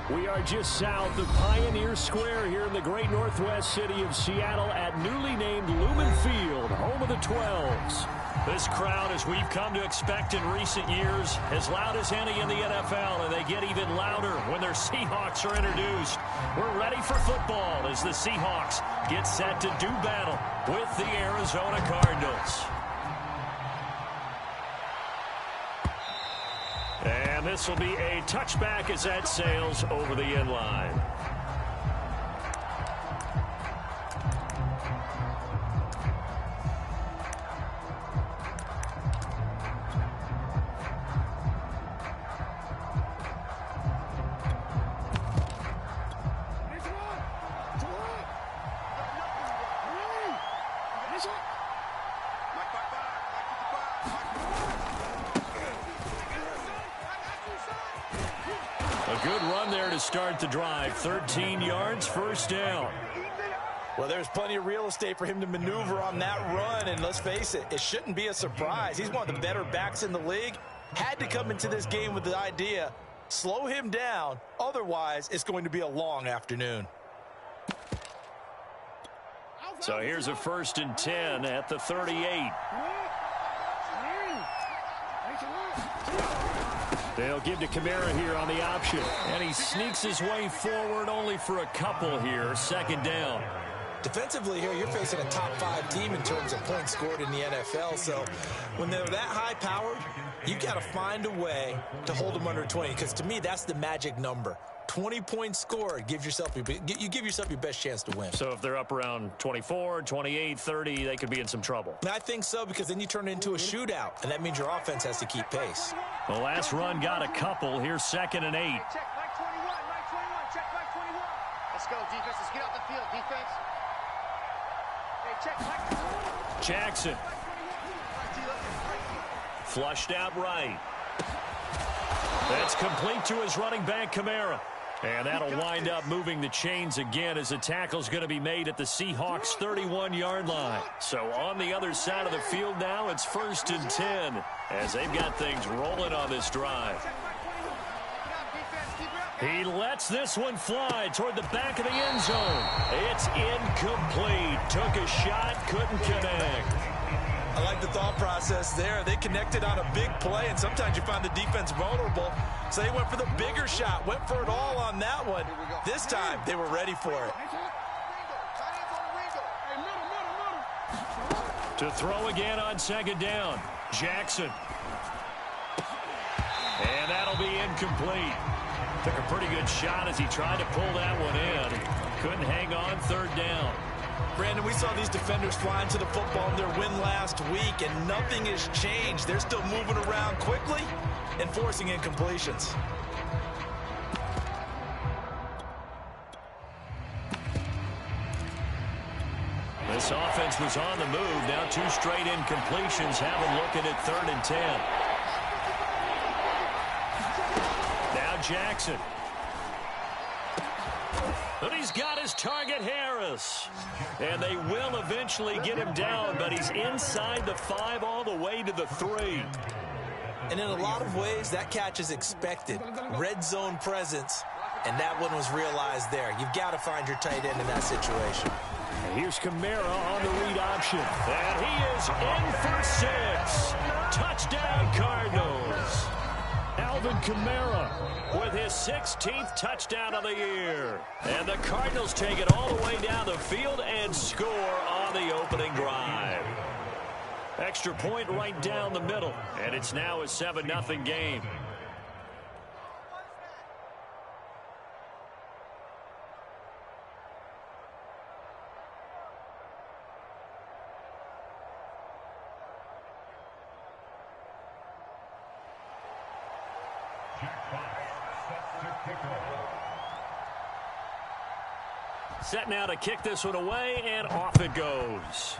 We are just south of Pioneer Square here in the great northwest city of Seattle at newly named Lumen Field, home of the 12s. This crowd, as we've come to expect in recent years, as loud as any in the NFL, and they get even louder when their Seahawks are introduced. We're ready for football as the Seahawks get set to do battle with the Arizona Cardinals. And this will be a touchback as that sails over the end line. Good run there to start the drive. 13 yards, first down. Well, there's plenty of real estate for him to maneuver on that run, and let's face it, it shouldn't be a surprise. He's one of the better backs in the league. Had to come into this game with the idea, slow him down, otherwise it's going to be a long afternoon. So here's a 1st and 10 at the 38. They'll give to Kamara here on the option. And he sneaks his way forward only for a couple here. 2nd down. Defensively here, you're facing a top 5 team in terms of points scored in the NFL. So when they're that high-powered, you got to find a way to hold them under 20. Because to me, that's the magic number. 20 points scored, you give yourself your best chance to win. So if they're up around 24, 28, 30, they could be in some trouble. I think so, because then you turn it into a shootout, and that means your offense has to keep pace. The last run got a couple. Here's 2nd and 8. Check, Mike 21, Mike 21, check, Mike 21. Let's go, defense. Let's get off the field, defense. Hey, check, Mike. Jackson. Flushed out right. That's complete to his running back, Kamara. And that'll wind up moving the chains again as the tackle's going to be made at the Seahawks' 31-yard line. So on the other side of the field now, it's 1st and 10 as they've got things rolling on this drive. He lets this one fly toward the back of the end zone. It's incomplete. Took a shot, couldn't connect. I like the thought process there. They connected on a big play, and sometimes you find the defense vulnerable. So they went for the bigger shot, went for it all on that one. This time, they were ready for it. To throw again on 2nd down. Jackson. And that'll be incomplete. Took a pretty good shot as he tried to pull that one in. Couldn't hang on, 3rd down. Brandon, we saw these defenders flying to the football in their win last week, and nothing has changed. They're still moving around quickly and forcing incompletions. This offense was on the move. Now 2 straight incompletions have them looking at 3rd and 10. Now Jackson. But he's got his target, Harris. And they will eventually get him down, but he's inside the 5 all the way to the 3. And in a lot of ways, that catch is expected. Red zone presence, and that one was realized there. You've got to find your tight end in that situation. And here's Kamara on the read option. And he is in for 6. Touchdown, Cardinals. Alvin Kamara with his 16th touchdown of the year. And the Cardinals take it all the way down the field and score on the opening drive. Extra point right down the middle. And it's now a 7-0 game. Set now to kick this one away, and off it goes.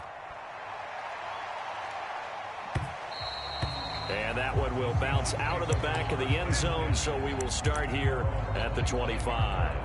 And that one will bounce out of the back of the end zone, so we will start here at the 25.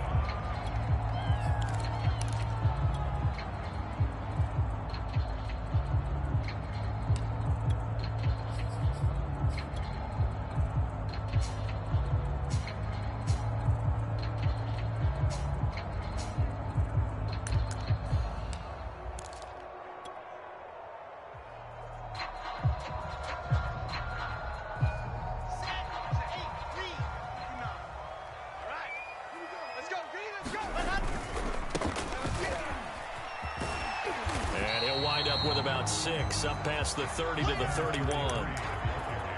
on 6, up past the 30 to the 31.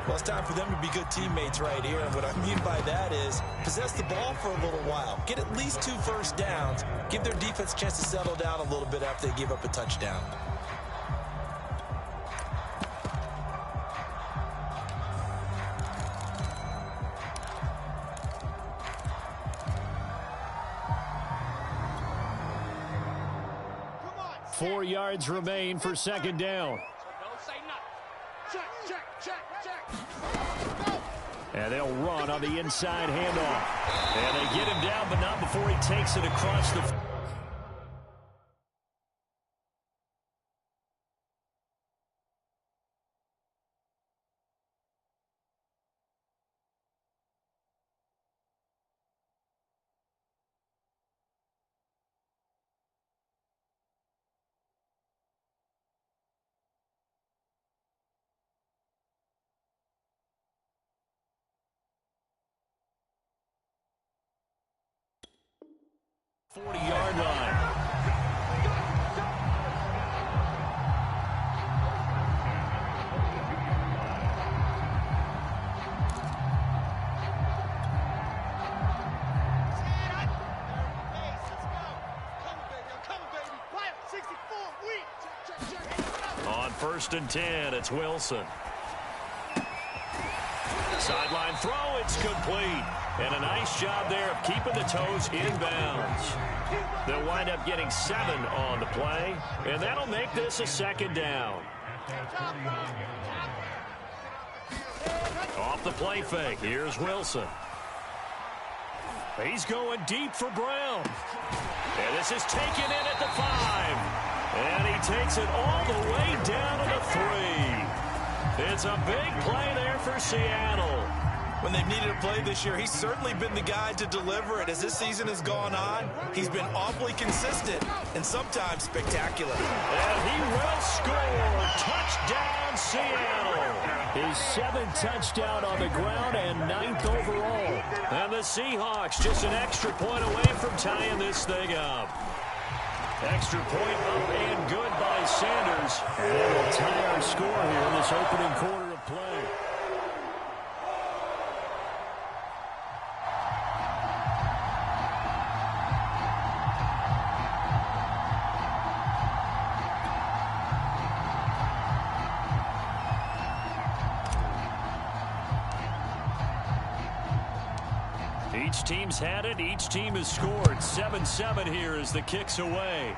Well, it's time for them to be good teammates right here. And what I mean by that is possess the ball for a little while. Get at least 2 first downs. Give their defense a chance to settle down a little bit after they give up a touchdown. Come on. 4 yards remain for second down. Don't say nothing. Check. And they'll run on the inside handoff. And they get him down, but not before he takes it across the... ...40-yard line. On 1st and 10, it's Wilson. Sideline throw, it's complete. And a nice job there of keeping the toes in bounds. They'll wind up getting 7 on the play, and that'll make this a second down. Off the play fake, here's Wilson. He's going deep for Brown. And this is taken in at the 5. And he takes it all the way down to the 3. It's a big play there for Seattle. When they've needed a play this year, he's certainly been the guy to deliver it. As this season has gone on, he's been awfully consistent and sometimes spectacular. And he will score. Touchdown, Seattle. His 7th touchdown on the ground and 9th overall. And the Seahawks just an extra point away from tying this thing up. Extra point up and good by Sanders. And we'll tie our score here in this opening quarter of play. Each team's had it. Each team has scored. 7-7 here as the kick's away.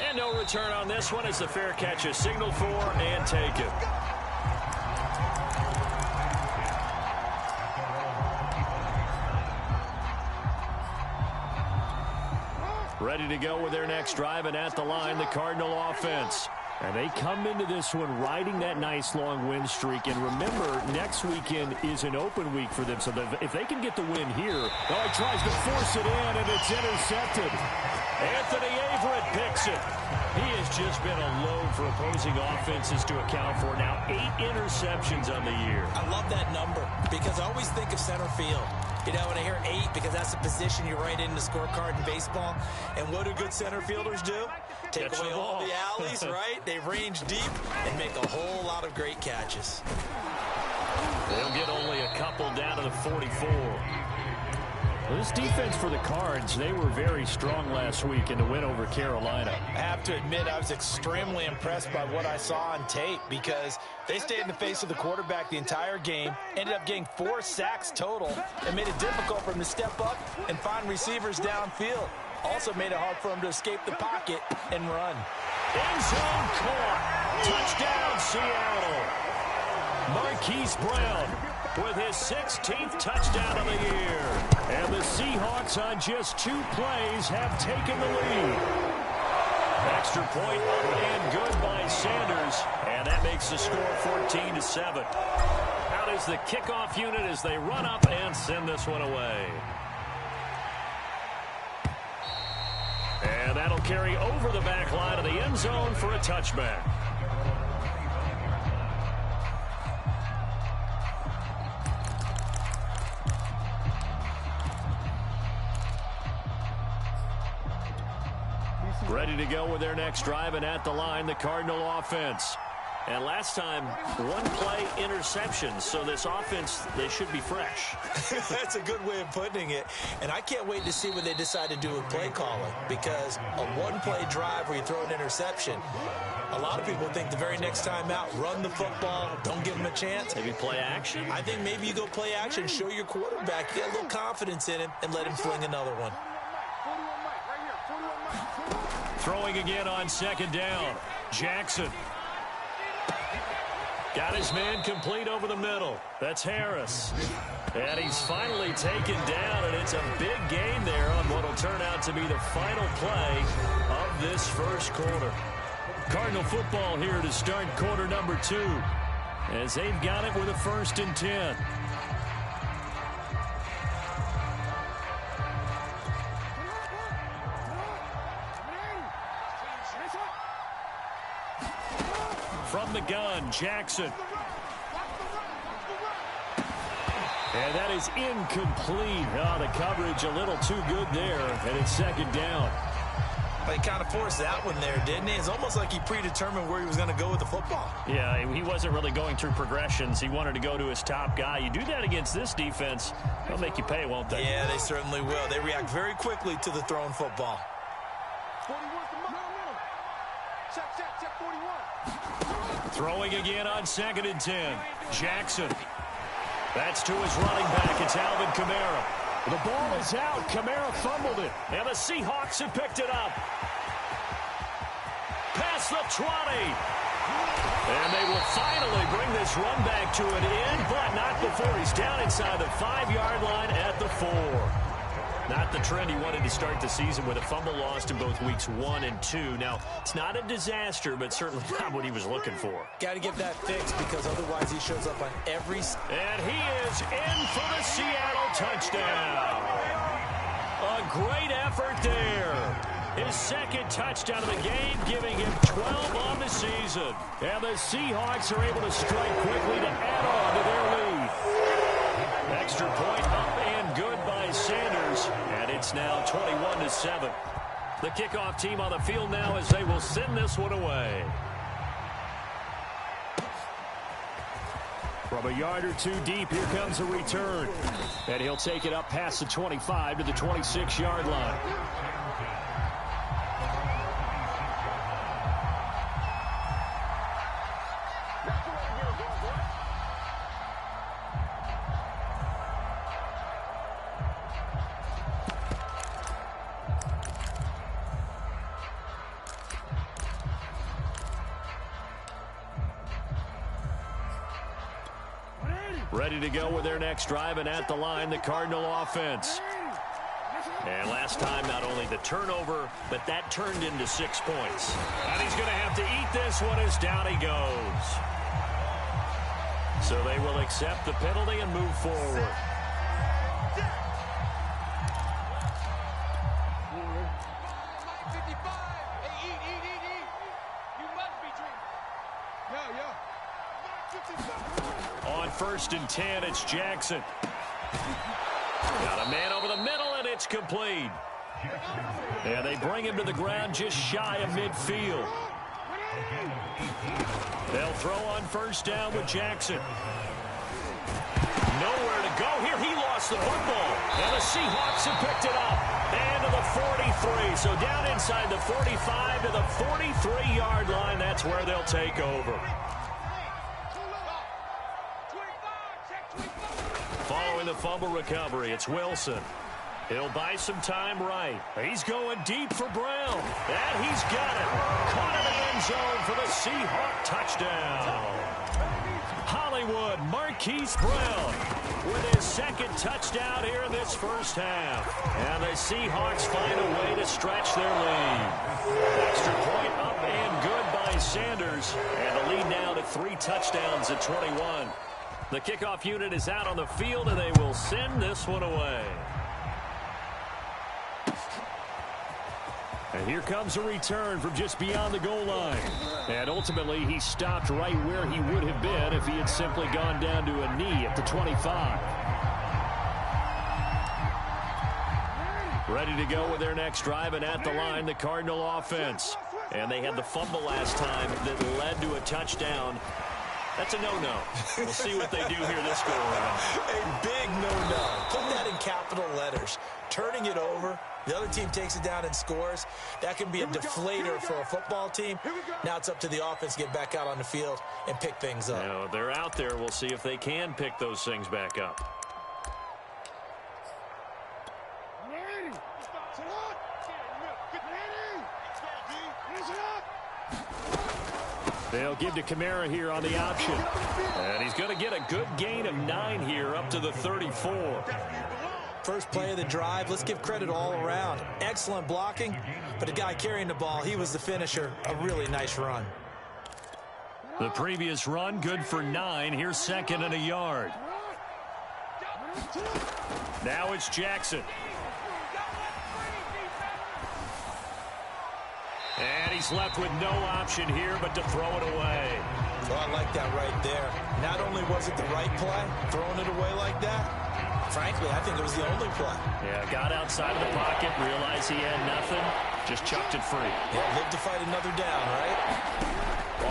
And no return on this one as the fair catch is signaled for and taken. Ready to go with their next drive, and at the line, the Cardinal offense. And they come into this one riding that nice long win streak. And remember, next weekend is an open week for them. So if they can get the win here, oh, he tries to force it in, and it's intercepted. Anthony Averett picks it. He has just been a load for opposing offenses to account for. Now 8 interceptions on the year. I love that number because I always think of center field. You know, when I hear 8, because that's the position you write in the scorecard in baseball. And what do good center fielders do? Take away all the alleys, right? They range deep and make a whole lot of great catches. They'll get only a couple down to the 44. Well, this defense for the Cards, they were very strong last week in the win over Carolina. I have to admit, I was extremely impressed by what I saw on tape because they stayed in the face of the quarterback the entire game, ended up getting 4 sacks total, and made it difficult for him to step up and find receivers downfield. Also made it hard for him to escape the pocket and run. End zone caught. Touchdown, Seattle. Marquise Brown with his 16th touchdown of the year. And the Seahawks on just 2 plays have taken the lead. Extra point up and good by Sanders. And that makes the score 14-7. Out is the kickoff unit as they run up and send this one away. And that'll carry over the back line of the end zone for a touchback. Ready to go with their next drive, and at the line, the Cardinal offense. And last time, one play interception. So this offense, they should be fresh. That's a good way of putting it. And I can't wait to see what they decide to do with play calling, because a one-play drive where you throw an interception, a lot of people think the very next time out, run the football, don't give them a chance. Maybe play action? I think maybe you go play action, show your quarterback, get a little confidence in him, and let him fling another one. Throwing again on second down. Jackson. Got his man complete over the middle. That's Harris. And he's finally taken down, and it's a big gain there on what will turn out to be the final play of this first quarter. Cardinal football here to start quarter number 2, as they've got it with a 1st and 10. From the gun, Jackson. And that is incomplete. Oh, the coverage a little too good there, and it's second down. He kind of forced that one there, didn't he? It's almost like he predetermined where he was going to go with the football. Yeah, he wasn't really going through progressions. He wanted to go to his top guy. You do that against this defense, they'll make you pay, won't they? Yeah, they certainly will. They react very quickly to the thrown football. 41. Check 41. Throwing again on 2nd and 10. Jackson. That's to his running back. It's Alvin Kamara. The ball is out. Kamara fumbled it. And the Seahawks have picked it up. Past the 20. And they will finally bring this run back to an end, but not before he's down inside the 5-yard line at the 4. Not the trend he wanted to start the season with a fumble lost in both weeks 1 and 2. Now, it's not a disaster, but certainly not what he was looking for. Got to get that fixed, because otherwise he shows up on every... And he is in for the Seattle touchdown. A great effort there. His 2nd touchdown of the game, giving him 12 on the season. And the Seahawks are able to strike quickly to add on to their lead. Extra point up and good by Sanders, and it's now 21-7. The kickoff team on the field now as they will send this one away. From a yard or two deep, here comes a return. And he'll take it up past the 25 to the 26-yard line. Ready to go with their next drive, and at the line, the Cardinal offense. And last time, not only the turnover, but that turned into 6 points. And he's going to have to eat this one as down he goes. So they will accept the penalty and move forward. On 1st and 10, it's Jackson. Got a man over the middle, and it's complete. And they bring him to the ground just shy of midfield. They'll throw on 1st down with Jackson. Nowhere to go here. He lost the football. And the Seahawks have picked it up. And to the 43. So down inside the 45 to the 43-yard line. That's where they'll take over. Following the fumble recovery, it's Wilson. He'll buy some time right. He's going deep for Brown. And he's got it. Caught in the end zone for the Seahawk touchdown. Hollywood Marquise Brown with his 2nd touchdown here in this first half. And the Seahawks find a way to stretch their lead. Extra point up and good by Sanders. And the lead now to 3 touchdowns at 21. The kickoff unit is out on the field, and they will send this one away. And here comes a return from just beyond the goal line. And ultimately, he stopped right where he would have been if he had simply gone down to a knee at the 25. Ready to go with their next drive, and at the line, the Cardinal offense. And they had the fumble last time that led to a touchdown. That's a no-no. We'll see what they do here this go around. A big no-no. Put that in capital letters. Turning it over, the other team takes it down and scores. That can be a deflator for a football team. Now it's up to the offense to get back out on the field and pick things up. Now, they're out there. We'll see if they can pick those things back up. They'll give to Kamara here on the option. And he's going to get a good gain of 9 here up to the 34. First play of the drive, let's give credit all around. Excellent blocking, but the guy carrying the ball, he was the finisher. A really nice run. The previous run, good for 9. Here's second and a yard. Now it's Jackson. And he's left with no option here but to throw it away. Well, I like that right there. Not only was it the right play, throwing it away like that, frankly, I think it was the only play. Yeah, got outside of the pocket, realized he had nothing, just chucked it free. Yeah, live to fight another down, right?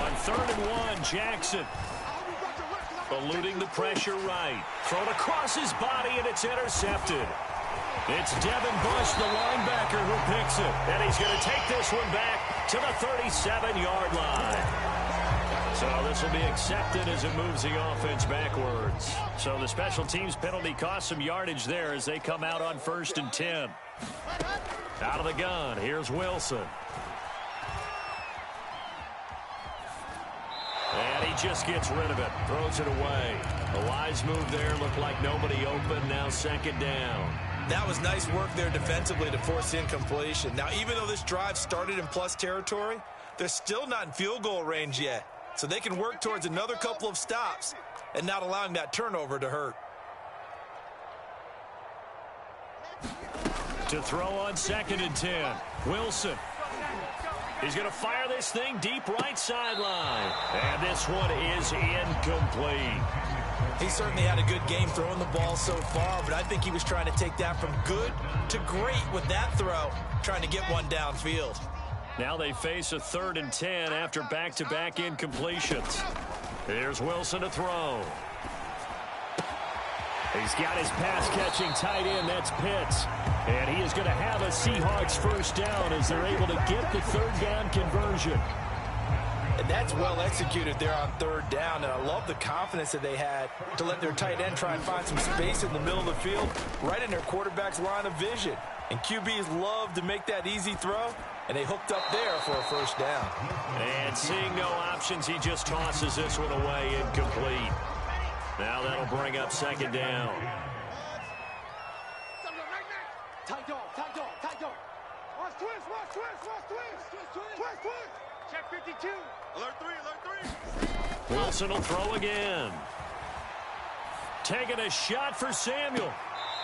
On 3rd and 1, Jackson. Eluding the pressure right. Thrown across his body, and it's intercepted. It's Devin Bush, the linebacker, who picks it. And he's going to take this one back to the 37-yard line. So this will be accepted as it moves the offense backwards. So the special teams penalty cost some yardage there as they come out on 1st and 10. Out of the gun, here's Wilson. And he just gets rid of it, throws it away. A wise move there, looked like nobody open, now 2nd down. That was nice work there defensively to force incompletion. Now, even though this drive started in plus territory, they're still not in field goal range yet. So they can work towards another couple of stops and not allowing that turnover to hurt. To throw on 2nd and 10, Wilson. He's going to fire this thing deep right sideline. And this one is incomplete. He certainly had a good game throwing the ball so far, but I think he was trying to take that from good to great with that throw, trying to get one downfield. Now they face a 3rd and 10 after back-to-back incompletions. Here's Wilson to throw. He's got his pass-catching tight end, that's Pitts. And he is going to have a Seahawks 1st down as they're able to get the 3rd down conversion. And that's well executed there on 3rd down, and I love the confidence that they had to let their tight end try and find some space in the middle of the field, right in their quarterback's line of vision. And QBs love to make that easy throw, and they hooked up there for a 1st down. And seeing no options, he just tosses this one away, incomplete. Now that'll bring up 2nd down. Tight dog, tight dog, tight dog. Watch twist, watch twist, watch twist. Twist, twist. Check 52. Alert 3, alert 3. Wilson will throw again. Taking a shot for Samuel.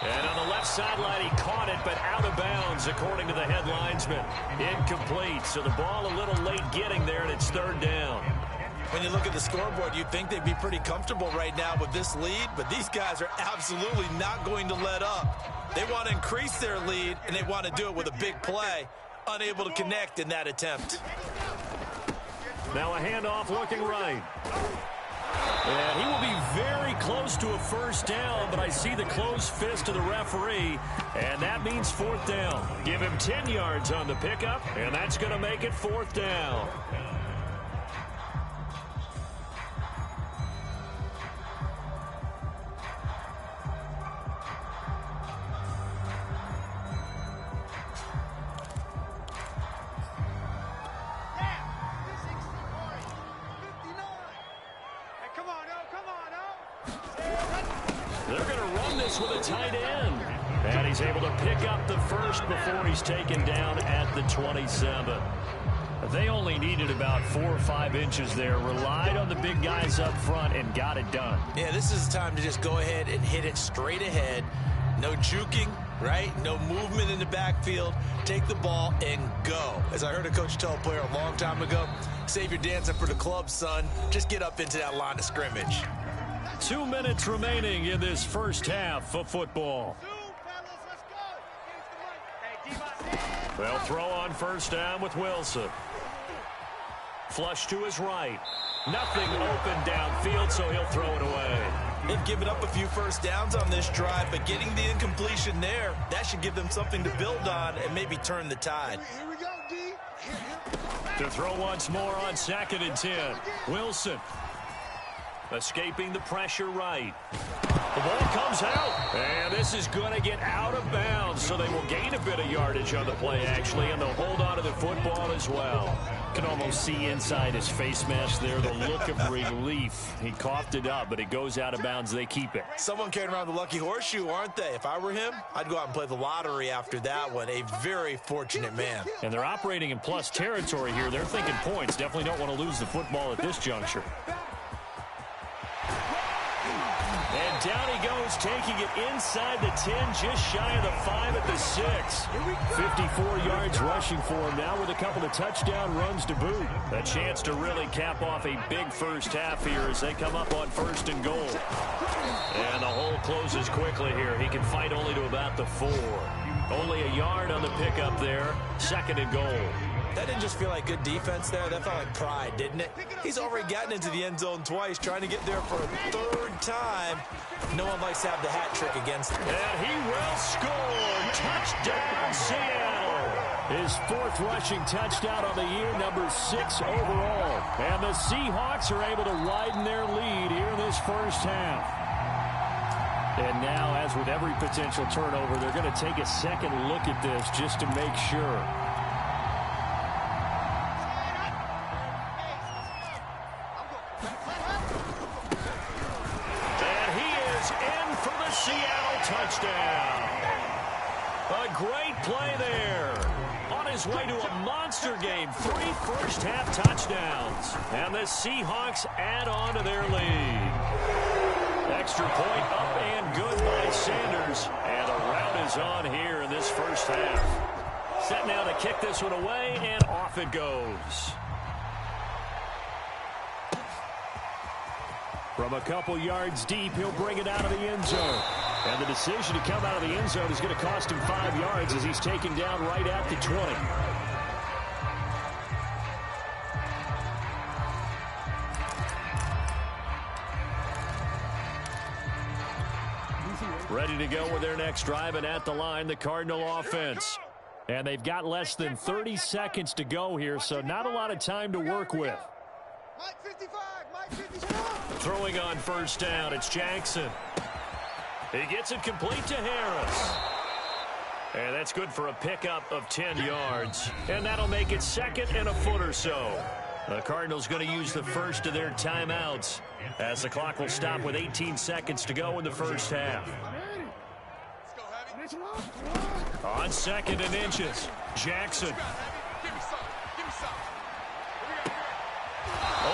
And on the left sideline, he caught it, but out of bounds, according to the head linesman. Incomplete, so the ball a little late getting there, and it's 3rd down. When you look at the scoreboard, you'd think they'd be pretty comfortable right now with this lead, but these guys are absolutely not going to let up. They want to increase their lead, and they want to do it with a big play. Unable to connect in that attempt. Now a handoff looking right. And he will be very close to a 1st down, but I see the closed fist of the referee, and that means 4th down. Give him 10 yards on the pickup, and that's going to make it 4th down. They're going to run this with a tight end. And he's able to pick up the 1st before he's taken down at the 27. They only needed about 4 or 5 inches there, relied on the big guys up front, and got it done. Yeah, this is the time to just go ahead and hit it straight ahead. No juking, right? No movement in the backfield. Take the ball and go. As I heard a coach tell a player a long time ago, save your dancing for the club, son. Just get up into that line of scrimmage. 2 minutes remaining in this 1st half of football. Hey, They'll throw on first down with Wilson. Flush to his right. Nothing open downfield, so he'll throw it away. They've given up a few first downs on this drive, but getting the incompletion there, that should give them something to build on and maybe turn the tide. Here we go, D. To throw once more on 2nd and 10. Wilson. Escaping the pressure right. The ball comes out. And this is going to get out of bounds, so they will gain a bit of yardage on the play, actually, and they'll hold on to the football as well. Can almost see inside his face mask there the look of relief. He coughed it up, but it goes out of bounds. They keep it. Someone carrying around the lucky horseshoe, aren't they? If I were him, I'd go out and play the lottery after that one. A very fortunate man. And they're operating in plus territory here. They're thinking points. Definitely don't want to lose the football at this juncture. And down he goes, taking it inside the 10, just shy of the 5 at the 6. 54 yards rushing for him now with a couple of touchdown runs to boot. A chance to really cap off a big first half here as they come up on 1st and goal. And the hole closes quickly here. He can fight only to about the 4. Only a yard on the pickup there. 2nd and goal. That didn't just feel like good defense there. That felt like pride, didn't it? He's already gotten into the end zone twice, trying to get there for a 3rd time. No one likes to have the hat trick against him. And he will score. Touchdown, Seattle. His 4th rushing touchdown on the year, number 6 overall. And the Seahawks are able to widen their lead here in this first half. And now, as with every potential turnover, they're going to take a second look at this just to make sure. Seattle touchdown. A great play there. On his way to a monster game. 3 first-half touchdowns. And the Seahawks add on to their lead. Extra point up and good by Sanders. And the rout is on here in this first half. Set now to kick this one away, and off it goes. From a couple yards deep, he'll bring it out of the end zone. And the decision to come out of the end zone is going to cost him 5 yards as he's taken down right at the 20. Ready to go with their next drive, and at the line, the Cardinal offense. And they've got less than 30 seconds to go here, so not a lot of time to work with. Mike 55, Mike 55. Throwing on first down, it's Jackson. He gets it complete to Harris. And that's good for a pickup of 10 yards. And that'll make it 2nd and a foot or so. The Cardinals going to use the first of their timeouts as the clock will stop with 18 seconds to go in the first half. On 2nd and inches, Jackson.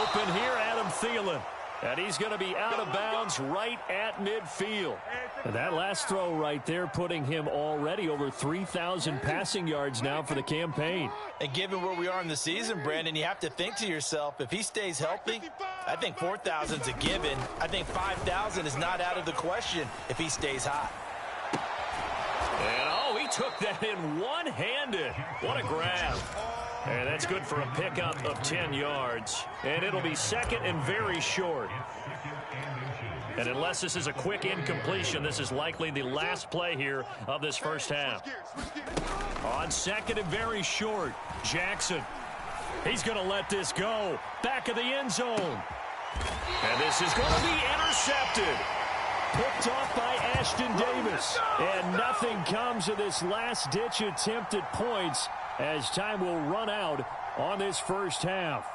Open here, Adam Thielen. And he's going to be out of bounds right at midfield. And that last throw right there putting him already over 3,000 passing yards now for the campaign. And given where we are in the season, Brandon, you have to think to yourself, if he stays healthy, I think 4,000 is a given. I think 5,000 is not out of the question if he stays hot. And, he took that in one-handed. What a grab. And that's good for a pickup of 10 yards. And it'll be 2nd and very short. And unless this is a quick incompletion, this is likely the last play here of this first half. On 2nd and very short, Jackson. He's going to let this go. Back of the end zone. And this is going to be intercepted. Picked off by Ashton Davis. And nothing comes of this last-ditch attempt at points as time will run out on this first half.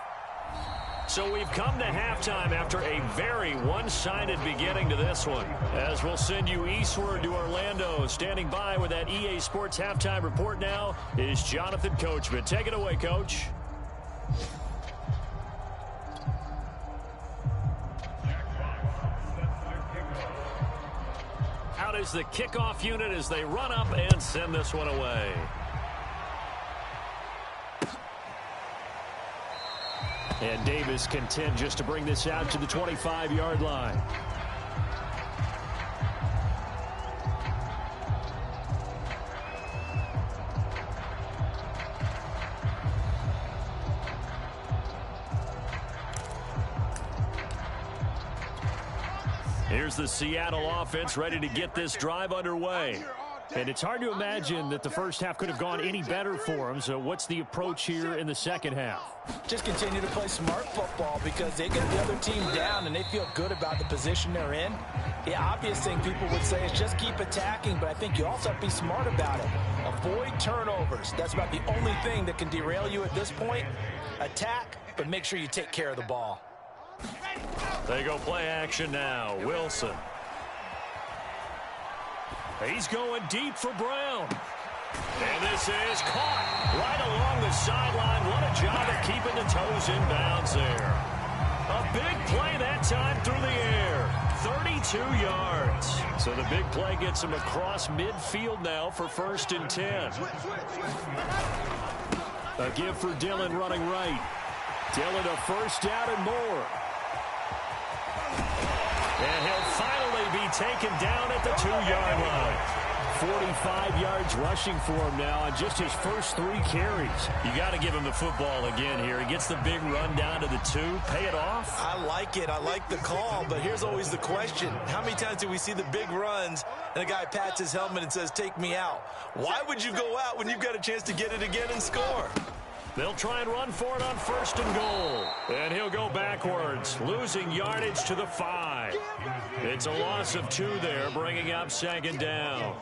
So we've come to halftime after a very one-sided beginning to this one. As we'll send you eastward to Orlando. Standing by with that EA Sports halftime report now is Jonathan Coachman. Take it away, Coach. Out is the kickoff unit as they run up and send this one away. And Davis content just to bring this out to the 25-yard line. Here's the Seattle offense ready to get this drive underway. And it's hard to imagine that the first half could have gone any better for them. So what's the approach here in the second half? Just continue to play smart football because they get the other team down and they feel good about the position they're in. The obvious thing people would say is just keep attacking, but I think you also have to be smart about it. Avoid turnovers. That's about the only thing that can derail you at this point. Attack, but make sure you take care of the ball. They go play action now. Wilson. He's going deep for Brown. And this is caught right along the sideline. What a job of keeping the toes in bounds there. A big play that time through the air. 32 yards. So the big play gets him across midfield now for 1st and 10. A give for Dillon running right. Dillon a first down and more. And he'll finally be taken down at the 2-yard line. 45 yards rushing for him now on just his first 3 carries. You got to give him the football again here. He gets the big run down to the 2. Pay it off. I like it. I like the call, but here's always the question. How many times do we see the big runs and a guy pats his helmet and says, take me out? Why would you go out when you've got a chance to get it again and score? They'll try and run for it on 1st and goal. And he'll go backwards, losing yardage to the 5. It's a loss of 2 there, bringing up 2nd down.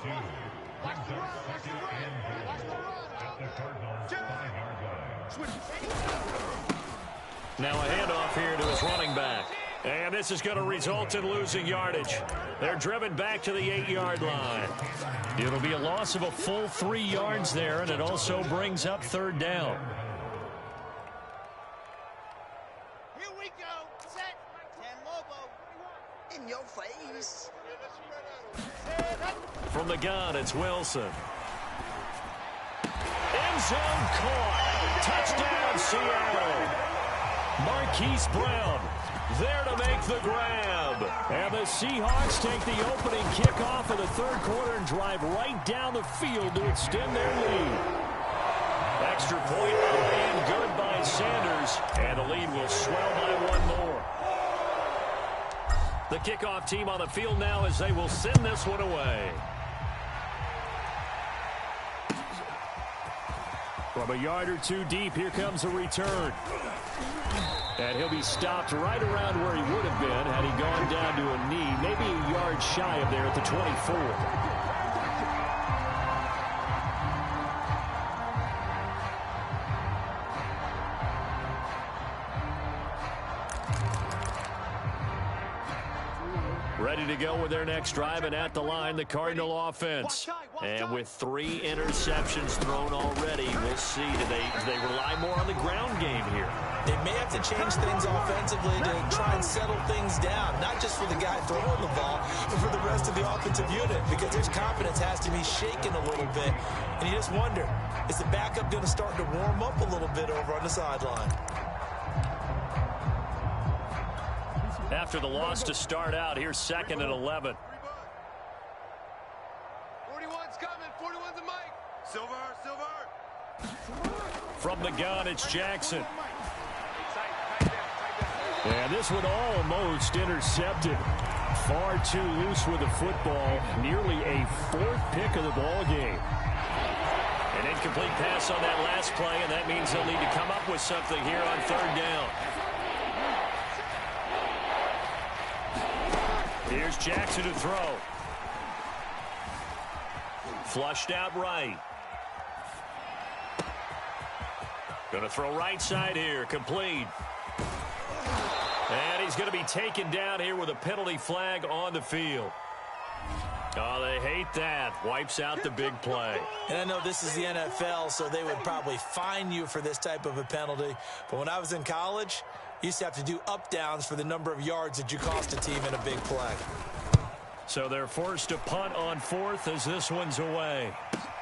Now a handoff here to his running back. And this is going to result in losing yardage. They're driven back to the 8-yard line. It'll be a loss of a full 3 yards there, and it also brings up 3rd down. Here we go. Set. 10 Lobo. In your face. From the gun, it's Wilson. End zone caught. Touchdown, Seattle. Marquise Brown there to make the grab. And the Seahawks take the opening kickoff of the 3rd quarter and drive right down the field to extend their lead. Extra point and good by Sanders. And the lead will swell by 1 more. The kickoff team on the field now as they will send this one away. From a yard or 2 deep, here comes a return. And he'll be stopped right around where he would have been had he gone down to a knee, maybe a yard shy of there at the 24. Ready to go with their next drive, and at the line, the Cardinal offense. And with 3 interceptions thrown already, we'll see. Do they rely more on the ground game here? They may have to change things offensively to try and settle things down, not just for the guy throwing the ball, but for the rest of the offensive unit, because their confidence has to be shaken a little bit. And you just wonder, is the backup going to start to warm up a little bit over on the sideline? After the loss to start out, here's 2nd and 11. 41's coming. 41's a mic. Silver. From the gun, it's Jackson. And this one almost intercepted. Far too loose with the football. Nearly a 4th pick of the ball game. An incomplete pass on that last play, and that means they'll need to come up with something here on 3rd down. Here's Jackson to throw. Flushed out right. Going to throw right side here. Complete. And he's going to be taken down here with a penalty flag on the field. Oh, they hate that. Wipes out the big play. And I know this is the NFL, so they would probably fine you for this type of a penalty. But when I was in college, you used to have to do up-downs for the number of yards that you cost a team in a big play. So they're forced to punt on 4th as this one's away.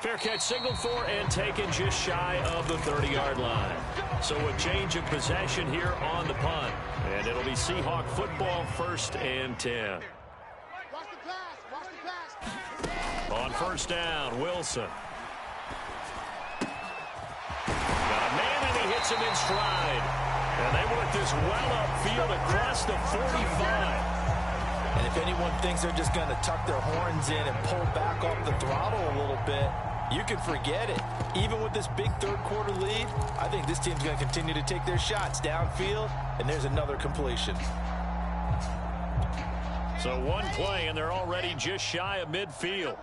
Fair catch signaled for and taken just shy of the 30-yard line. So a change of possession here on the punt. And it'll be Seahawk football, 1st and 10. On 1st down, Wilson. Got a man and he hits him in stride. And they work this well upfield across the 45. And if anyone thinks they're just going to tuck their horns in and pull back off the throttle a little bit, you can forget it. Even with this big third-quarter lead, I think this team's going to continue to take their shots downfield, and there's another completion. So one play, and they're already just shy of midfield.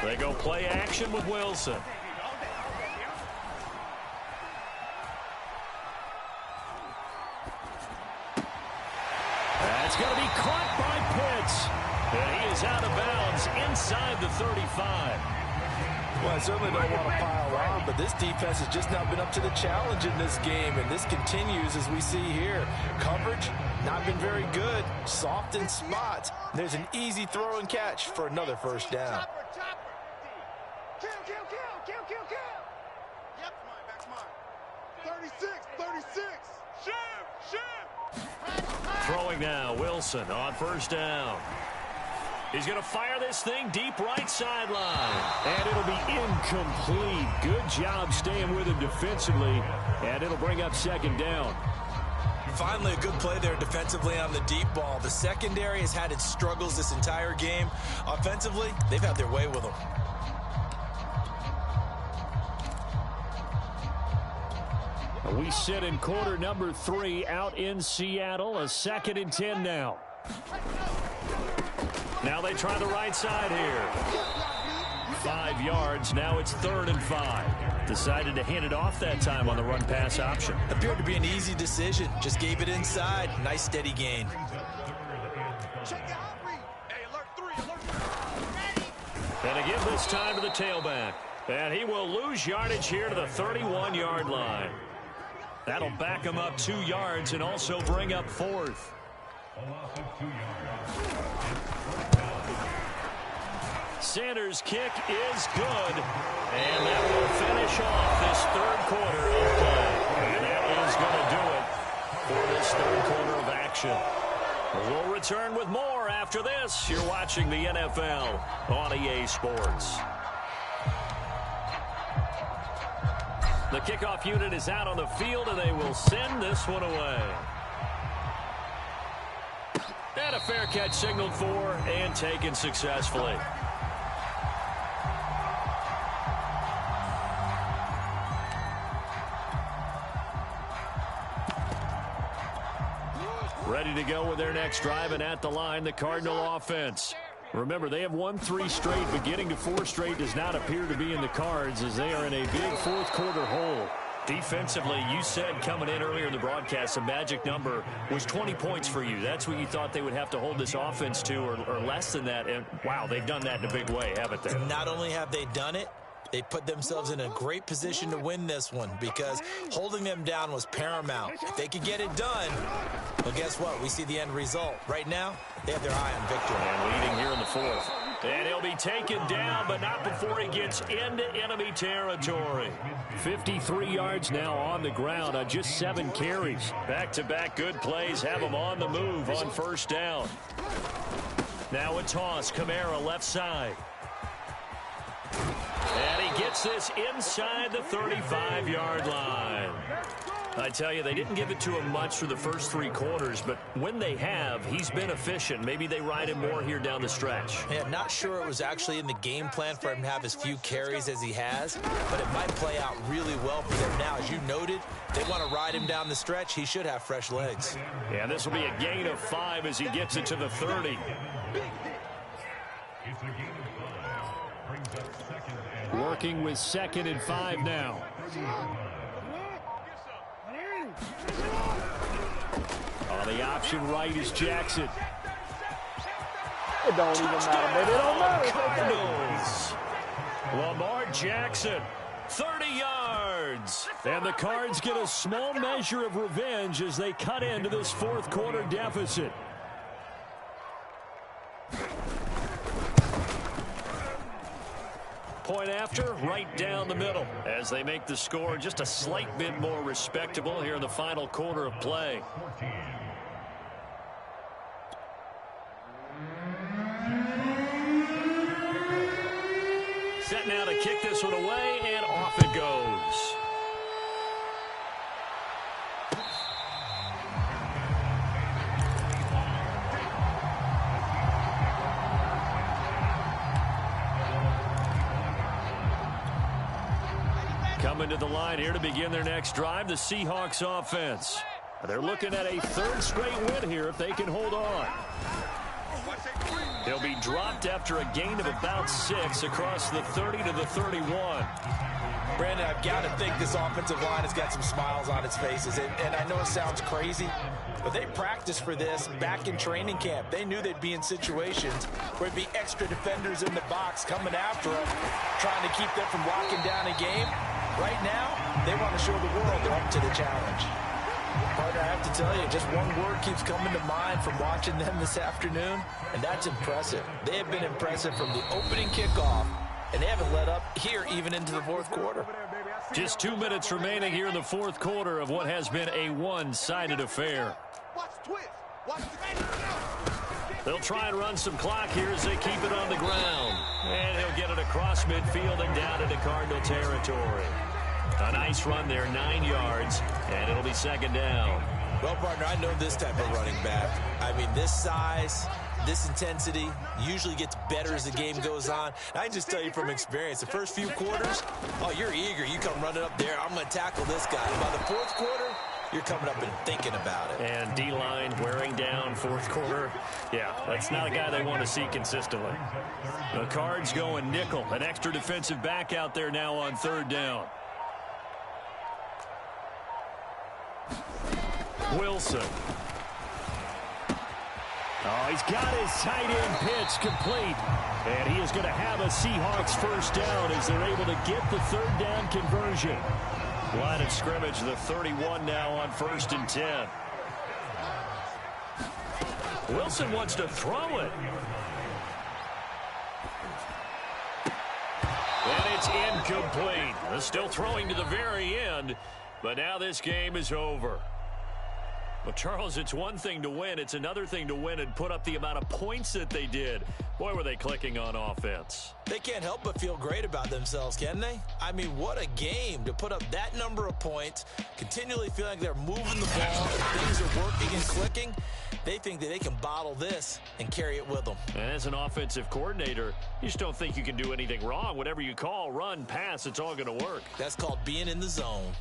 They go play action with Wilson. That's going to be caught by Pitts. And he is out of bounds inside the 35. Well, I certainly don't want to pile on, but this defense has just not been up to the challenge in this game, and this continues as we see here. Coverage, not been very good. Soft in spots. There's an easy throw and catch for another first down. Kill. Yep, that's mine. 36. Shift. Throwing now, Wilson on first down. He's going to fire this thing deep right sideline. And it'll be incomplete. Good job staying with him defensively. And it'll bring up second down. Finally, a good play there defensively on the deep ball. The secondary has had its struggles this entire game. Offensively, they've had their way with them. We sit in quarter number 3 out in Seattle. A 2nd and 10 now. Now they try the right side here. 5 yards. Now it's 3rd and 5. Decided to hand it off that time on the run-pass option. Appeared to be an easy decision. Just gave it inside. Nice steady gain. And to give this time to the tailback. And he will lose yardage here to the 31-yard line. That'll back him up 2 yards and also bring up 4th. Sanders' kick is good. And that will finish off this 3rd quarter of play. And that is going to do it for this 3rd quarter of action. We'll return with more after this. You're watching the NFL on EA Sports. The kickoff unit is out on the field, and they will send this one away. And a fair catch signaled for and taken successfully. Ready to go with their next drive, and at the line, the Cardinal offense. Remember, they have won 3 straight, but getting to 4 straight does not appear to be in the cards as they are in a big 4th quarter hole. Defensively, you said coming in earlier in the broadcast, the magic number was 20 points for you. That's what you thought they would have to hold this offense to, or less than that. And, wow, they've done that in a big way, haven't they? Not only have they done it, they put themselves in a great position to win this one because holding them down was paramount. If they could get it done, well, guess what? We see the end result. Right now, they have their eye on victory. And leading here in the 4th. And he'll be taken down, but not before he gets into enemy territory. 53 yards now on the ground on just 7 carries. Back-to-back good plays have him on the move on first down. Now a toss, Kamara left side. And he gets this inside the 35-yard line. I tell you, they didn't give it to him much for the first 3 quarters, but when they have, he's been efficient. Maybe they ride him more here down the stretch. Yeah, not sure it was actually in the game plan for him to have as few carries as he has, but it might play out really well for them now. As you noted, they want to ride him down the stretch. He should have fresh legs. Yeah, this will be a gain of 5 as he gets it to the 30. Working with 2nd and 5 now. On the option right is Jackson. It don't even matter, baby. It don't matter. Cardinals. Lamar Jackson, 30 yards. And the Cards get a small measure of revenge as they cut into this 4th quarter deficit. Point after, right down the middle as they make the score just a slight bit more respectable here in the final quarter of play. Set now to kick this one away, and off it goes. coming to the line here to begin their next drive, the Seahawks offense. They're looking at a third straight win here if they can hold on. He'll be dropped after a gain of about 6 across the 30 to the 31. Brandon, I've got to think this offensive line has got some smiles on its faces. And I know it sounds crazy, but they practiced for this back in training camp. They knew they'd be in situations where there'd be extra defenders in the box coming after them, trying to keep them from locking down a game. Right now, they want to show the world they're up to the challenge. Partner, I have to tell you, just one word keeps coming to mind from watching them this afternoon, and that's impressive. They have been impressive from the opening kickoff, and they haven't let up here even into the fourth quarter. Just 2 minutes remaining here in the fourth quarter of what has been a one-sided affair. They'll try and run some clock here as they keep it on the ground. And he'll get it across midfield and down into Cardinal territory. A nice run there, 9 yards, and it'll be second down. Well, partner, I know this type of running back. I mean, this size, this intensity usually gets better as the game goes on. And I just tell you from experience, the first few quarters, oh, you're eager. You come running up there. I'm going to tackle this guy. And by the fourth quarter, you're coming up and thinking about it. And D-line wearing down fourth quarter. Yeah, that's not a guy they want to see consistently. The Cards going nickel. An extra defensive back out there now on third down. Wilson. Oh, he's got his tight end pitch complete. And he is going to have a Seahawks first down as they're able to get the third down conversion. Line of scrimmage, the 31 now on 1st and 10. Wilson wants to throw it. And it's incomplete. Still throwing to the very end, but now this game is over. Well, Charles, it's one thing to win. It's another thing to win and put up the amount of points that they did. Boy, were they clicking on offense. They can't help but feel great about themselves, can they? I mean, what a game to put up that number of points, continually feel like they're moving the ball, things are working and clicking. They think that they can bottle this and carry it with them. And as an offensive coordinator, you just don't think you can do anything wrong. Whatever you call, run, pass, it's all going to work. That's called being in the zone.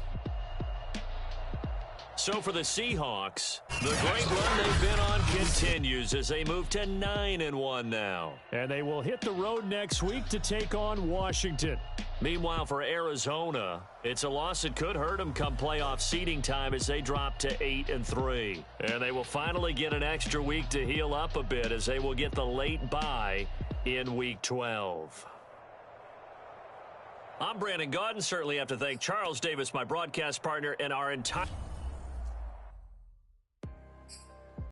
So for the Seahawks, the great run they've been on continues as they move to 9-1 now. And they will hit the road next week to take on Washington. Meanwhile, for Arizona, it's a loss that could hurt them come playoff seeding time as they drop to 8-3. And they will finally get an extra week to heal up a bit as they will get the late bye in Week 12. I'm Brandon Gaudin. Certainly have to thank Charles Davis, my broadcast partner, and our entire